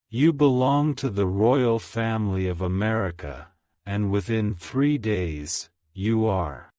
You belong to the royal family of America, and within 3 days, you are.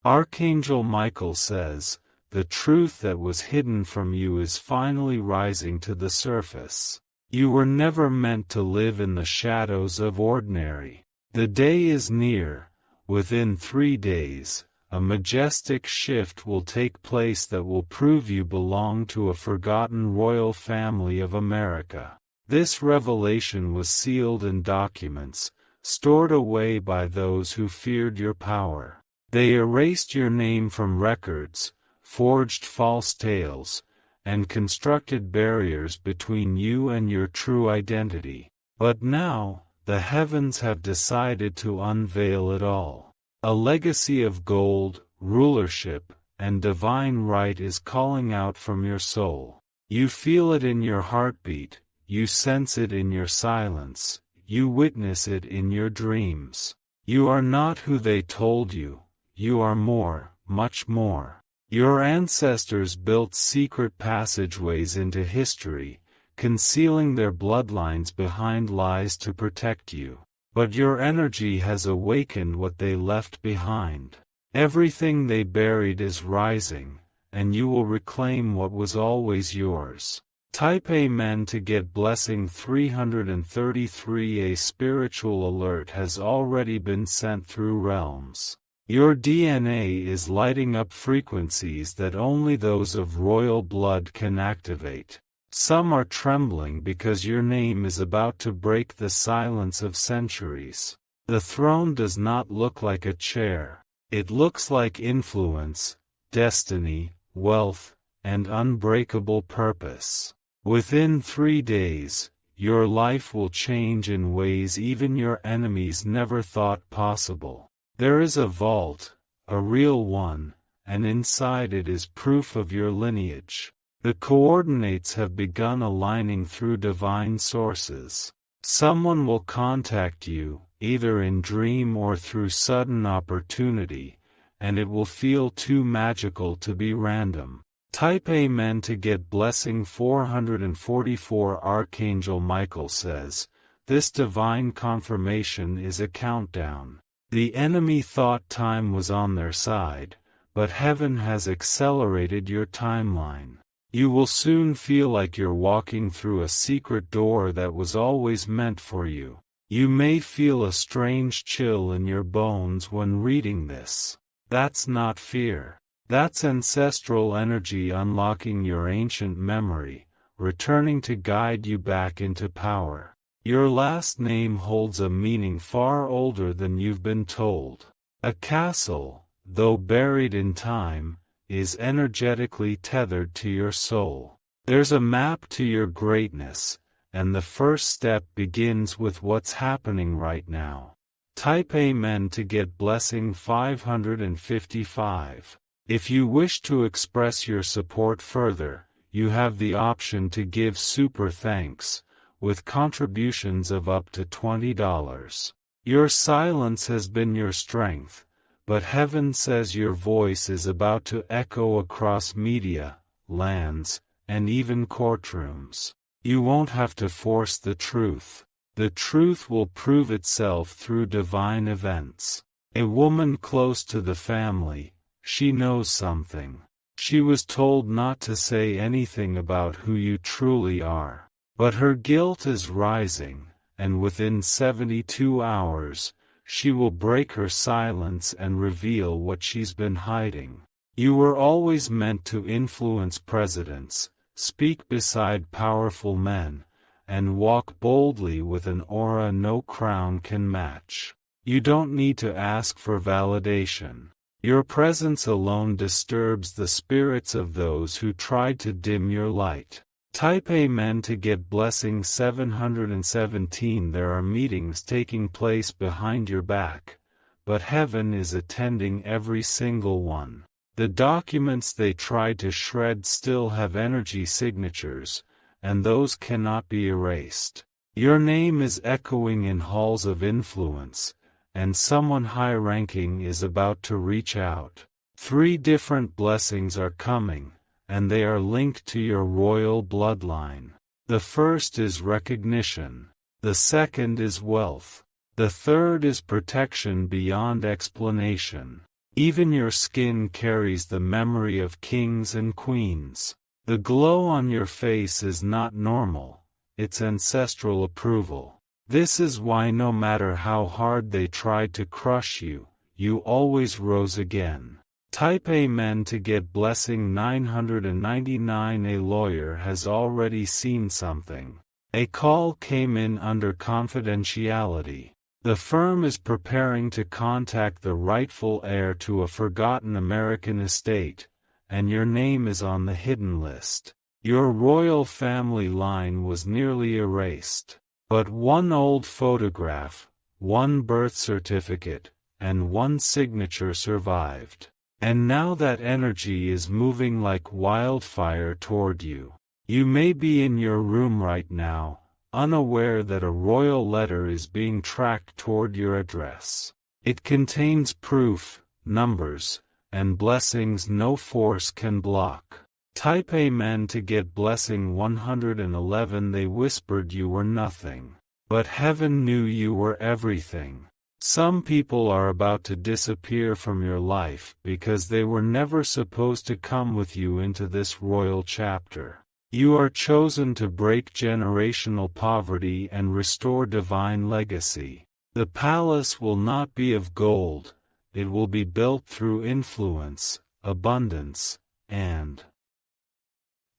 Archangel Michael says, the truth that was hidden from you is finally rising to the surface. You were never meant to live in the shadows of ordinary. The day is near. Within 3 days, a majestic shift will take place that will prove you belong to a forgotten royal family of America. This revelation was sealed in documents, stored away by those who feared your power. They erased your name from records, forged false tales, and constructed barriers between you and your true identity. But now, the heavens have decided to unveil it all. A legacy of gold, rulership, and divine right is calling out from your soul. You feel it in your heartbeat, you sense it in your silence, you witness it in your dreams. You are not who they told you, you are more, much more. Your ancestors built secret passageways into history, concealing their bloodlines behind lies to protect you. But your energy has awakened what they left behind. Everything they buried is rising, and you will reclaim what was always yours. Type Amen to get blessing 333. A spiritual alert has already been sent through realms. Your DNA is lighting up frequencies that only those of royal blood can activate. Some are trembling because your name is about to break the silence of centuries. The throne does not look like a chair. It looks like influence, destiny, wealth, and unbreakable purpose. Within 3 days, your life will change in ways even your enemies never thought possible. There is a vault, a real one, and inside it is proof of your lineage. The coordinates have begun aligning through divine sources. Someone will contact you, either in dream or through sudden opportunity, and it will feel too magical to be random. Type Amen to get blessing 444. Archangel Michael says, this divine confirmation is a countdown. The enemy thought time was on their side, but heaven has accelerated your timeline. You will soon feel like you're walking through a secret door that was always meant for you. You may feel a strange chill in your bones when reading this. That's not fear. That's ancestral energy unlocking your ancient memory, returning to guide you back into power. Your last name holds a meaning far older than you've been told. A castle, though buried in time, is energetically tethered to your soul. There's a map to your greatness, and the first step begins with what's happening right now. Type Amen to get blessing 555. If you wish to express your support further, you have the option to give super thanks, with contributions of up to $20. Your silence has been your strength, but heaven says your voice is about to echo across media, lands, and even courtrooms. You won't have to force the truth. The truth will prove itself through divine events. A woman close to the family, she knows something. She was told not to say anything about who you truly are. But her guilt is rising, and within 72 hours, she will break her silence and reveal what she's been hiding. You were always meant to influence presidents, speak beside powerful men, and walk boldly with an aura no crown can match. You don't need to ask for validation. Your presence alone disturbs the spirits of those who tried to dim your light. Type Amen to get blessing 717. There are meetings taking place behind your back, but heaven is attending every single one. The documents they tried to shred still have energy signatures, and those cannot be erased. Your name is echoing in halls of influence, and someone high-ranking is about to reach out. 3 different blessings are coming, and they are linked to your royal bloodline. The first is recognition. The second is wealth. The third is protection beyond explanation. Even your skin carries the memory of kings and queens. The glow on your face is not normal, it's ancestral approval. This is why no matter how hard they tried to crush you, you always rose again. Type Amen to get blessing 999. A lawyer has already seen something. A call came in under confidentiality. The firm is preparing to contact the rightful heir to a forgotten American estate, and your name is on the hidden list. Your royal family line was nearly erased. But one old photograph, one birth certificate, and one signature survived. And now that energy is moving like wildfire toward you. You may be in your room right now, unaware that a royal letter is being tracked toward your address. It contains proof, numbers, and blessings no force can block. Type Amen to get blessing 111. They whispered you were nothing. But heaven knew you were everything. Some people are about to disappear from your life because they were never supposed to come with you into this royal chapter. You are chosen to break generational poverty and restore divine legacy. The palace will not be of gold, it will be built through influence, abundance, and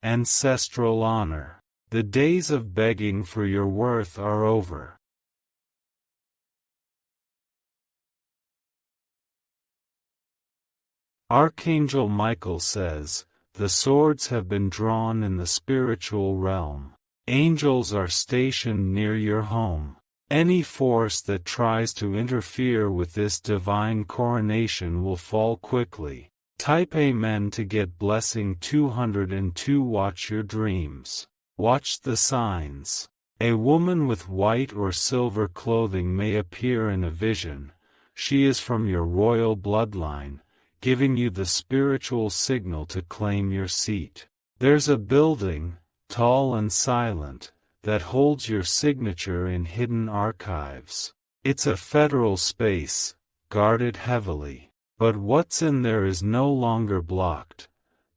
ancestral honor. The days of begging for your worth are over. Archangel Michael says, the swords have been drawn in the spiritual realm. Angels are stationed near your home. Any force that tries to interfere with this divine coronation will fall quickly. Type Amen to get blessing 202. Watch your dreams. Watch the signs. A woman with white or silver clothing may appear in a vision. She is from your royal bloodline, giving you the spiritual signal to claim your seat. There's a building, tall and silent, that holds your signature in hidden archives. It's a federal space, guarded heavily. But what's in there is no longer blocked,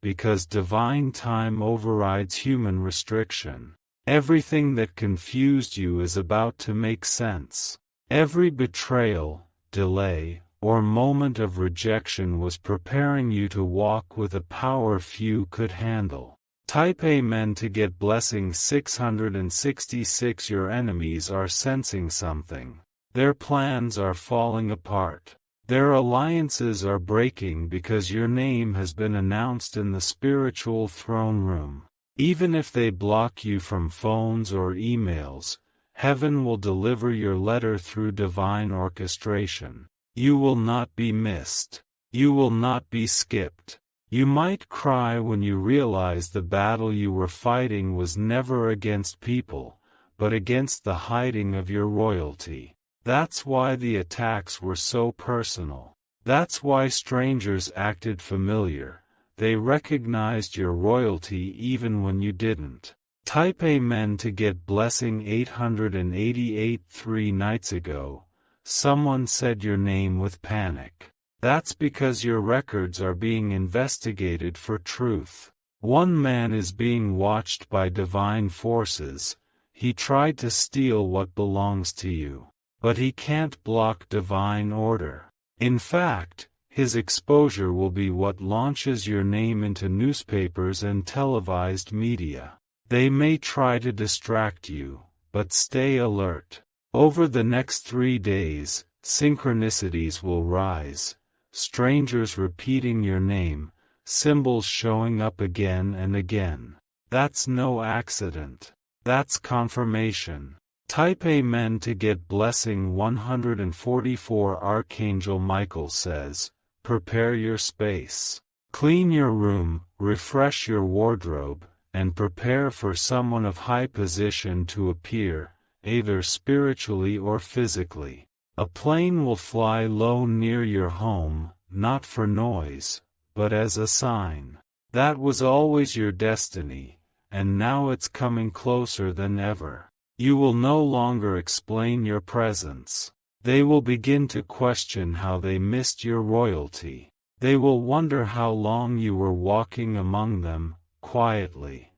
because divine time overrides human restriction. Everything that confused you is about to make sense. Every betrayal, delay, or moment of rejection was preparing you to walk with a power few could handle. Type Amen to get blessing 666. Your enemies are sensing something. Their plans are falling apart. Their alliances are breaking because your name has been announced in the spiritual throne room. Even if they block you from phones or emails, heaven will deliver your letter through divine orchestration. You will not be missed. You will not be skipped. You might cry when you realize the battle you were fighting was never against people, but against the hiding of your royalty. That's why the attacks were so personal. That's why strangers acted familiar. They recognized your royalty even when you didn't. Type Amen to get blessing 888. 3 nights ago, someone said your name with panic. That's because your records are being investigated for truth. One man is being watched by divine forces. He tried to steal what belongs to you. But he can't block divine order. In fact, his exposure will be what launches your name into newspapers and televised media. They may try to distract you, but stay alert. Over the next 3 days, synchronicities will rise. Strangers repeating your name, symbols showing up again and again. That's no accident. That's confirmation. Type Amen to get blessing 144. Archangel Michael says, prepare your space. Clean your room, refresh your wardrobe, and prepare for someone of high position to appear, either spiritually or physically. A plane will fly low near your home, not for noise, but as a sign. That was always your destiny, and now it's coming closer than ever. You will no longer explain your presence. They will begin to question how they missed your royalty. They will wonder how long you were walking among them, quietly,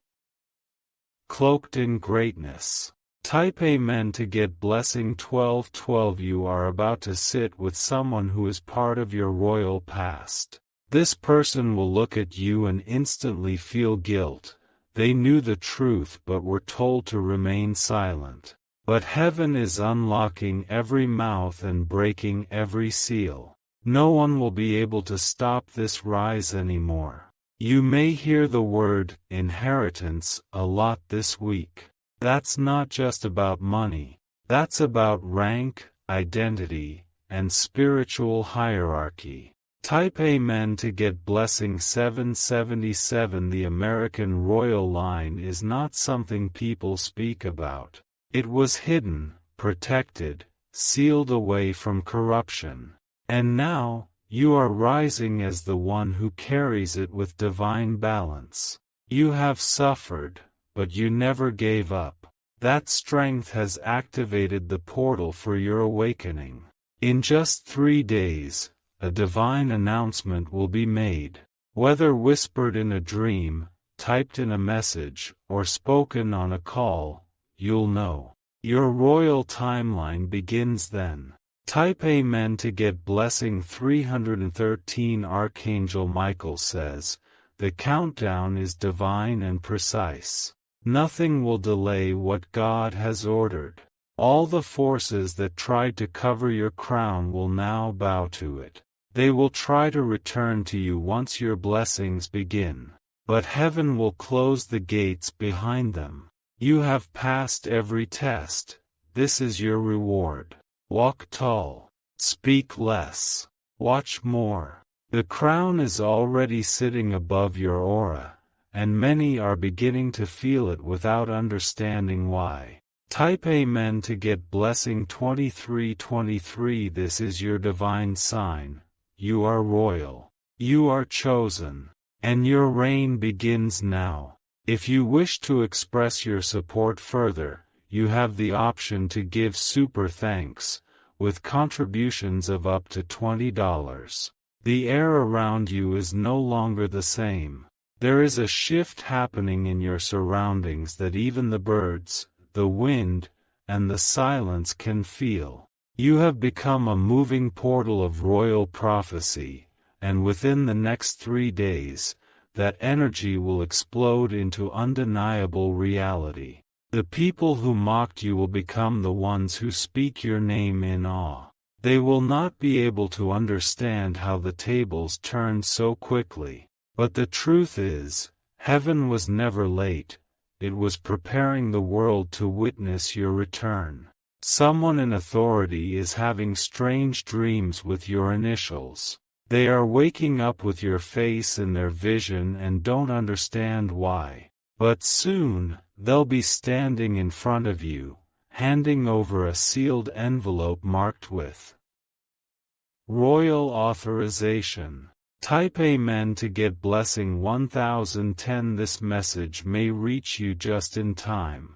cloaked in greatness. Type Amen to get blessing 1212. You are about to sit with someone who is part of your royal past. This person will look at you and instantly feel guilt. They knew the truth but were told to remain silent. But heaven is unlocking every mouth and breaking every seal. No one will be able to stop this rise anymore. You may hear the word inheritance a lot this week. That's not just about money. That's about rank, identity, and spiritual hierarchy. Type Amen to get blessing 777. The American royal line is not something people speak about. It was hidden, protected, sealed away from corruption. And now, you are rising as the one who carries it with divine balance. You have suffered, but you never gave up. That strength has activated the portal for your awakening. In just 3 days, a divine announcement will be made. Whether whispered in a dream, typed in a message, or spoken on a call, you'll know. Your royal timeline begins then. Type Amen to get blessing 313. Archangel Michael says, the countdown is divine and precise. Nothing will delay what God has ordered. All the forces that tried to cover your crown will now bow to it. They will try to return to you once your blessings begin. But heaven will close the gates behind them. You have passed every test. This is your reward. Walk tall. Speak less. Watch more. The crown is already sitting above your aura, and many are beginning to feel it without understanding why. Type Amen to get blessing 2323. This is your divine sign. You are royal. You are chosen. And your reign begins now. If you wish to express your support further, you have the option to give super thanks, with contributions of up to $20. The air around you is no longer the same. There is a shift happening in your surroundings that even the birds, the wind, and the silence can feel. You have become a moving portal of royal prophecy, and within the next 3 days, that energy will explode into undeniable reality. The people who mocked you will become the ones who speak your name in awe. They will not be able to understand how the tables turned so quickly. But the truth is, heaven was never late. It was preparing the world to witness your return. Someone in authority is having strange dreams with your initials. They are waking up with your face in their vision and don't understand why. But soon, they'll be standing in front of you, handing over a sealed envelope marked with royal authorization. Type Amen to get blessing 1010. This message may reach you just in time.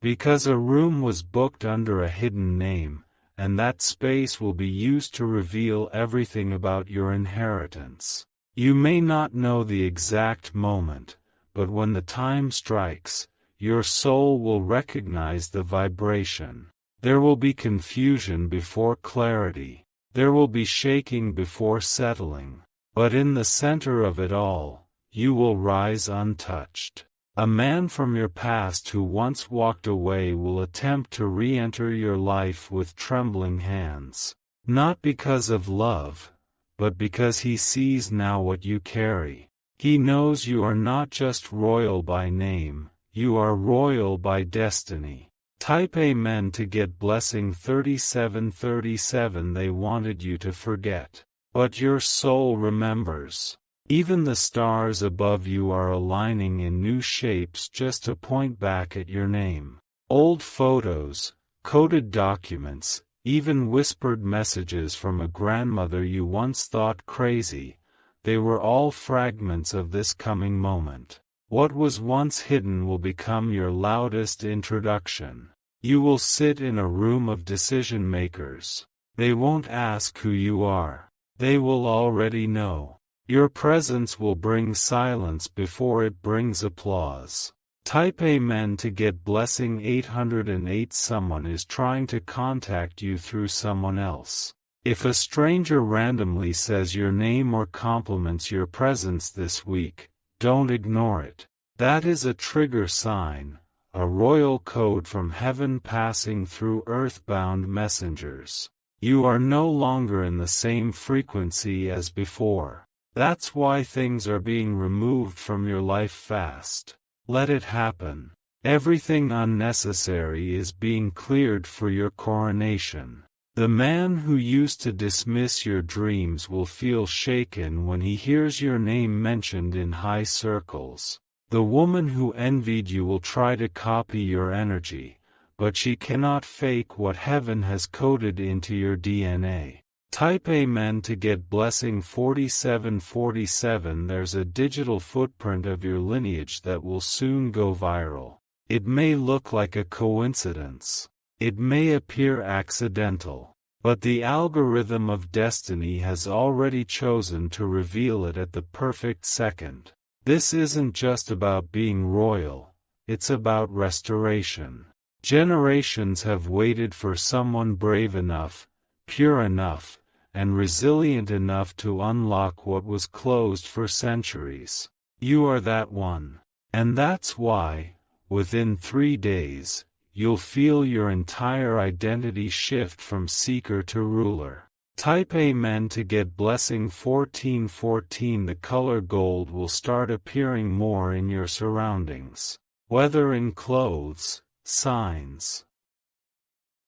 Because a room was booked under a hidden name, and that space will be used to reveal everything about your inheritance. You may not know the exact moment, but when the time strikes, your soul will recognize the vibration. There will be confusion before clarity. There will be shaking before settling. But in the center of it all, you will rise untouched. A man from your past who once walked away will attempt to re-enter your life with trembling hands. Not because of love, but because he sees now what you carry. He knows you are not just royal by name, you are royal by destiny. Type Amen to get blessing 3737. They wanted you to forget, but your soul remembers. Even the stars above you are aligning in new shapes just to point back at your name. Old photos, coded documents, even whispered messages from a grandmother you once thought crazy, They were all fragments of this coming moment. What was once hidden will become your loudest introduction. You will sit in a room of decision makers. They won't ask who you are. They will already know. Your presence will bring silence before it brings applause. Type Amen to get blessing 808. Someone is trying to contact you through someone else. If a stranger randomly says your name or compliments your presence this week, don't ignore it. That is a trigger sign, a royal code from heaven passing through earthbound messengers. You are no longer in the same frequency as before. That's why things are being removed from your life fast. Let it happen. Everything unnecessary is being cleared for your coronation. The man who used to dismiss your dreams will feel shaken when he hears your name mentioned in high circles. The woman who envied you will try to copy your energy, but she cannot fake what heaven has coded into your DNA. Type Amen to get blessing 4747. There's a digital footprint of your lineage that will soon go viral. It may look like a coincidence. It may appear accidental. But the algorithm of destiny has already chosen to reveal it at the perfect second. This isn't just about being royal. It's about restoration. Generations have waited for someone brave enough, pure enough, and resilient enough to unlock what was closed for centuries. You are that one. And that's why, within 3 days, you'll feel your entire identity shift from seeker to ruler. Type Amen to get blessing 1414. The color gold will start appearing more in your surroundings. Whether in clothes, signs,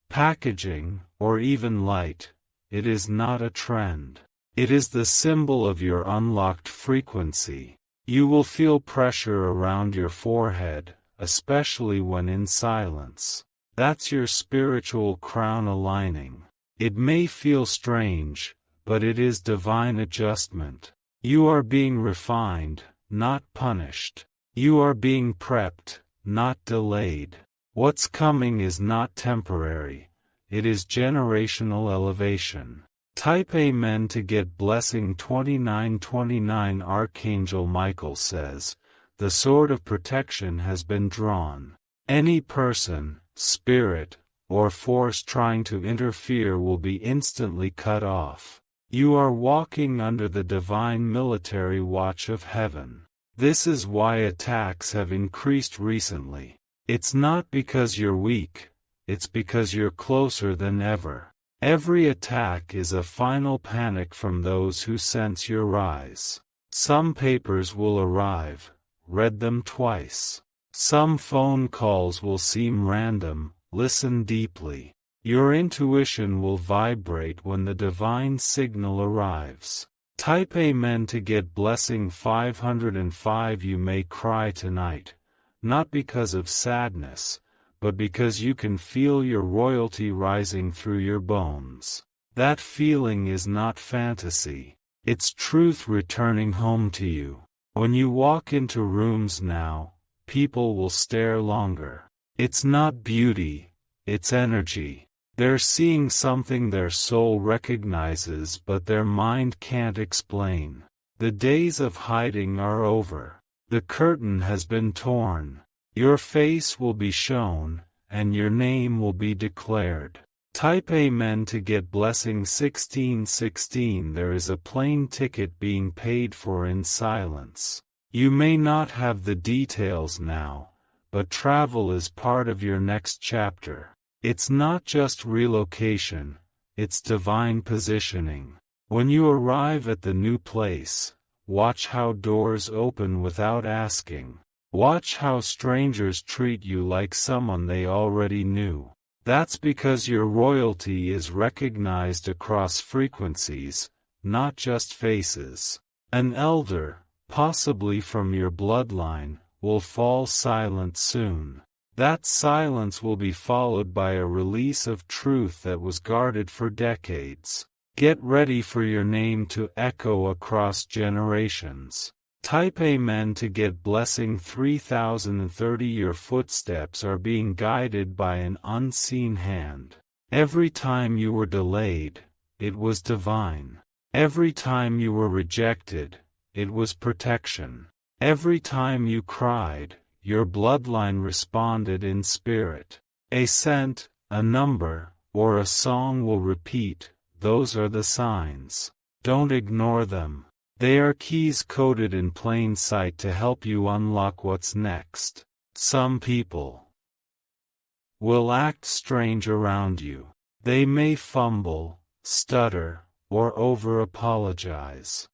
packaging, or even light, it is not a trend. It is the symbol of your unlocked frequency. You will feel pressure around your forehead, especially when in silence. That's your spiritual crown aligning. It may feel strange, but it is divine adjustment. You are being refined, not punished. You are being prepped, not delayed. What's coming is not temporary. It is generational elevation. Type Amen to get blessing 2929. Archangel Michael says, the sword of protection has been drawn. Any person, spirit, or force trying to interfere will be instantly cut off. You are walking under the divine military watch of heaven. This is why attacks have increased recently. It's not because you're weak. It's because you're closer than ever. Every attack is a final panic from those who sense your rise. Some papers will arrive. Read them twice. Some phone calls will seem random. Listen deeply. Your intuition will vibrate when the divine signal arrives. Type Amen to get blessing 505. You may cry tonight, not because of sadness, but because you can feel your royalty rising through your bones. That feeling is not fantasy. It's truth returning home to you. When you walk into rooms now, people will stare longer. It's not beauty, it's energy. They're seeing something their soul recognizes but their mind can't explain. The days of hiding are over. The curtain has been torn. Your face will be shown, and your name will be declared. Type Amen to get blessing 1616. There is a plane ticket being paid for in silence. You may not have the details now, but travel is part of your next chapter. It's not just relocation, it's divine positioning. When you arrive at the new place, watch how doors open without asking. Watch how strangers treat you like someone they already knew. That's because your royalty is recognized across frequencies, not just faces. An elder, possibly from your bloodline, will fall silent soon. That silence will be followed by a release of truth that was guarded for decades. Get ready for your name to echo across generations. Type Amen to get blessing 3030. Your footsteps are being guided by an unseen hand. Every time you were delayed, it was divine. Every time you were rejected, it was protection. Every time you cried, your bloodline responded in spirit. A scent, a number, or a song will repeat. Those are the signs. Don't ignore them. They are keys coded in plain sight to help you unlock what's next. Some people will act strange around you. They may fumble, stutter, or over-apologize.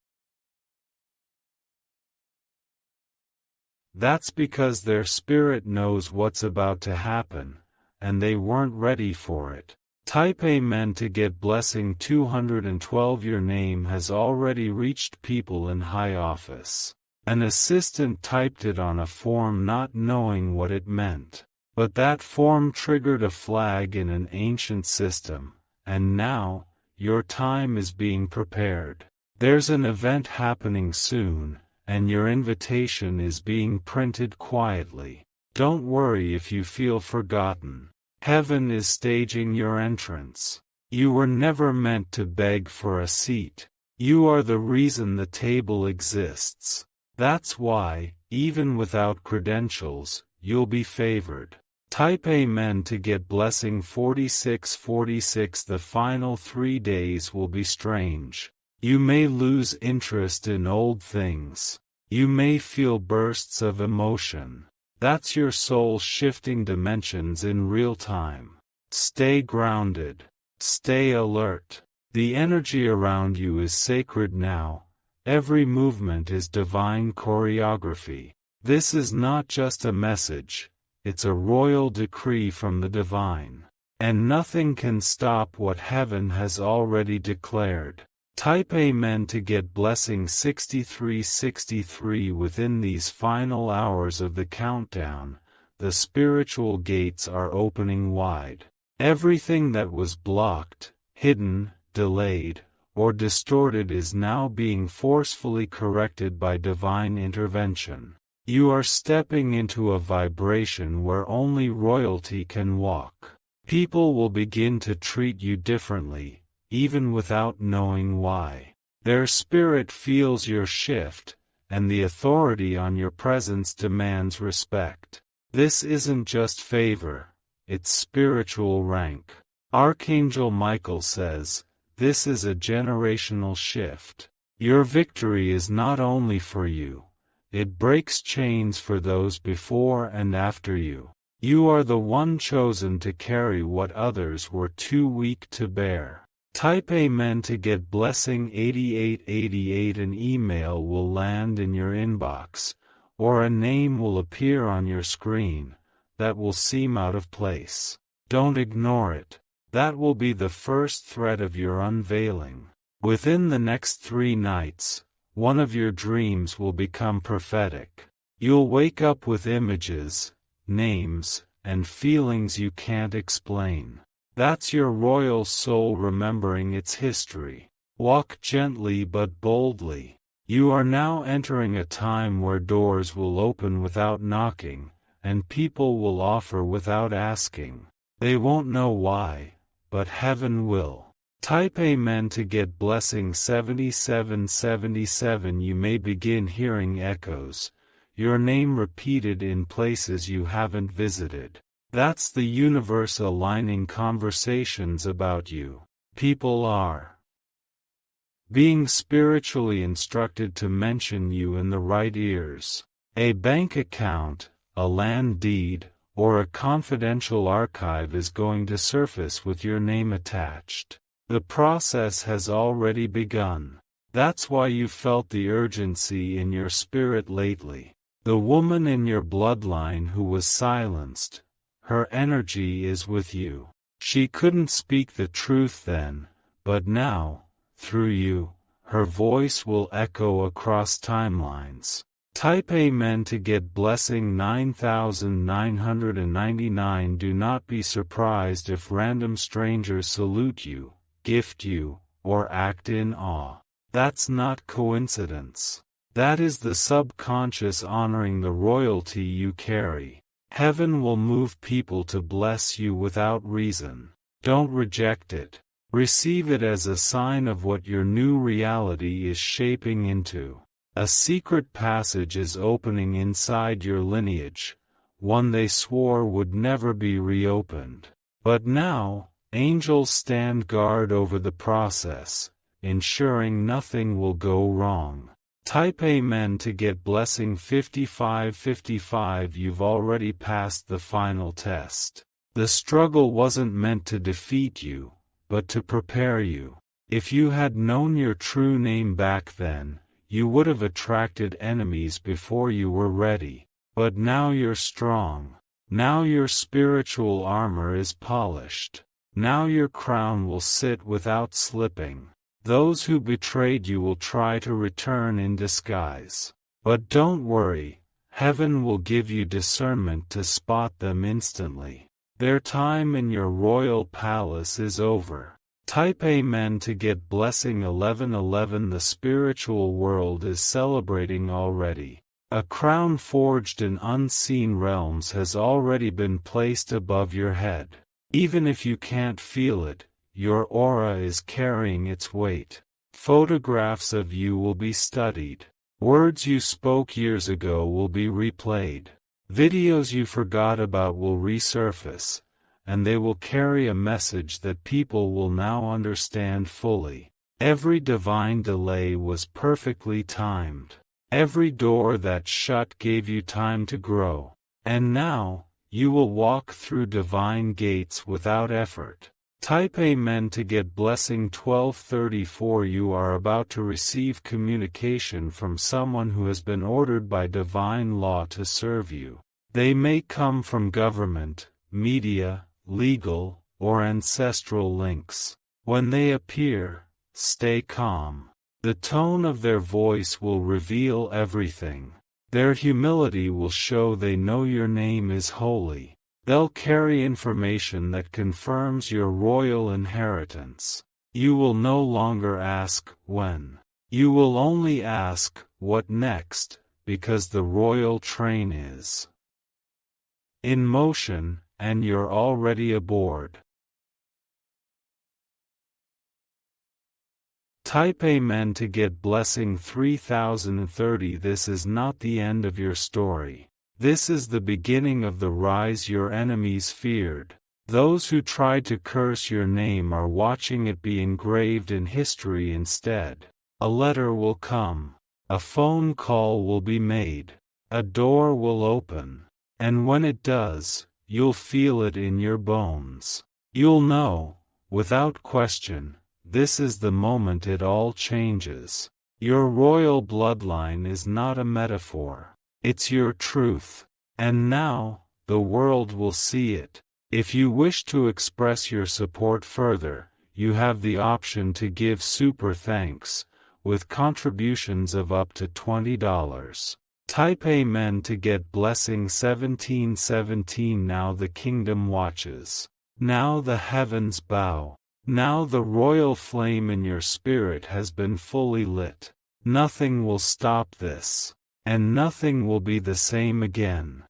That's because their spirit knows what's about to happen, and they weren't ready for it. Type Amen to get blessing 212. Your name has already reached people in high office. An assistant typed it on a form not knowing what it meant. But that form triggered a flag in an ancient system, and now, your time is being prepared. There's an event happening soon, and your invitation is being printed quietly. Don't worry if you feel forgotten. Heaven is staging your entrance. You were never meant to beg for a seat. You are the reason the table exists. That's why, even without credentials, you'll be favored. Type Amen to get blessing 4646. The final 3 days will be strange. You may lose interest in old things. You may feel bursts of emotion. That's your soul shifting dimensions in real time. Stay grounded. Stay alert. The energy around you is sacred now. Every movement is divine choreography. This is not just a message, it's a royal decree from the divine. And nothing can stop what heaven has already declared. Type Amen to get blessing 6363. Within these final hours of the countdown, the spiritual gates are opening wide. Everything that was blocked, hidden, delayed, or distorted is now being forcefully corrected by divine intervention. You are stepping into a vibration where only royalty can walk. People will begin to treat you differently, even without knowing why. Their spirit feels your shift, and the authority on your presence demands respect. This isn't just favor, it's spiritual rank. Archangel Michael says, this is a generational shift. Your victory is not only for you, it breaks chains for those before and after you. You are the one chosen to carry what others were too weak to bear. Type Amen to get blessing 8888. An email will land in your inbox, or a name will appear on your screen that will seem out of place. Don't ignore it. That will be the first thread of your unveiling. Within the next 3 nights, one of your dreams will become prophetic. You'll wake up with images, names, and feelings you can't explain. That's your royal soul remembering its history. Walk gently but boldly. You are now entering a time where doors will open without knocking, and people will offer without asking. They won't know why, but heaven will. Type Amen to get blessing 7777. You may begin hearing echoes, your name repeated in places you haven't visited. That's the universe aligning conversations about you. People are being spiritually instructed to mention you in the right ears. A bank account, a land deed, or a confidential archive is going to surface with your name attached. The process has already begun. That's why you felt the urgency in your spirit lately. The woman in your bloodline who was silenced, her energy is with you. She couldn't speak the truth then, but now, through you, her voice will echo across timelines. Type Amen to get blessing 9999. Do not be surprised if random strangers salute you, gift you, or act in awe. That's not coincidence. That is the subconscious honoring the royalty you carry. Heaven will move people to bless you without reason. Don't reject it. Receive it as a sign of what your new reality is shaping into. A secret passage is opening inside your lineage, one they swore would never be reopened. But now, angels stand guard over the process, ensuring nothing will go wrong. Type Amen to get blessing 5555. You've already passed the final test. The struggle wasn't meant to defeat you, but to prepare you. If you had known your true name back then, you would have attracted enemies before you were ready. But now you're strong. Now your spiritual armor is polished. Now your crown will sit without slipping. Those who betrayed you will try to return in disguise. But don't worry, heaven will give you discernment to spot them instantly. Their time in your royal palace is over. Type Amen to get blessing 1111. The spiritual world is celebrating already. A crown forged in unseen realms has already been placed above your head. Even if you can't feel it, your aura is carrying its weight. Photographs of you will be studied. Words you spoke years ago will be replayed. Videos you forgot about will resurface, and they will carry a message that people will now understand fully. Every divine delay was perfectly timed. Every door that shut gave you time to grow. And now, you will walk through divine gates without effort. Type Amen to get blessing 1234. You are about to receive communication from someone who has been ordered by divine law to serve you. They may come from government, media, legal, or ancestral links. When they appear, stay calm. The tone of their voice will reveal everything. Their humility will show they know your name is holy. They'll carry information that confirms your royal inheritance. You will no longer ask, when. You will only ask, what next, because the royal train is in motion, and you're already aboard. Type Amen to get blessing 3030. This is not the end of your story. This is the beginning of the rise your enemies feared. Those who tried to curse your name are watching it be engraved in history instead. A letter will come. A phone call will be made. A door will open. And when it does, you'll feel it in your bones. You'll know, without question, this is the moment it all changes. Your royal bloodline is not a metaphor. It's your truth. And now, the world will see it. If you wish to express your support further, you have the option to give super thanks, with contributions of up to $20. Type Amen to get blessing 1717. Now the kingdom watches. Now the heavens bow. Now the royal flame in your spirit has been fully lit. Nothing will stop this. And nothing will be the same again.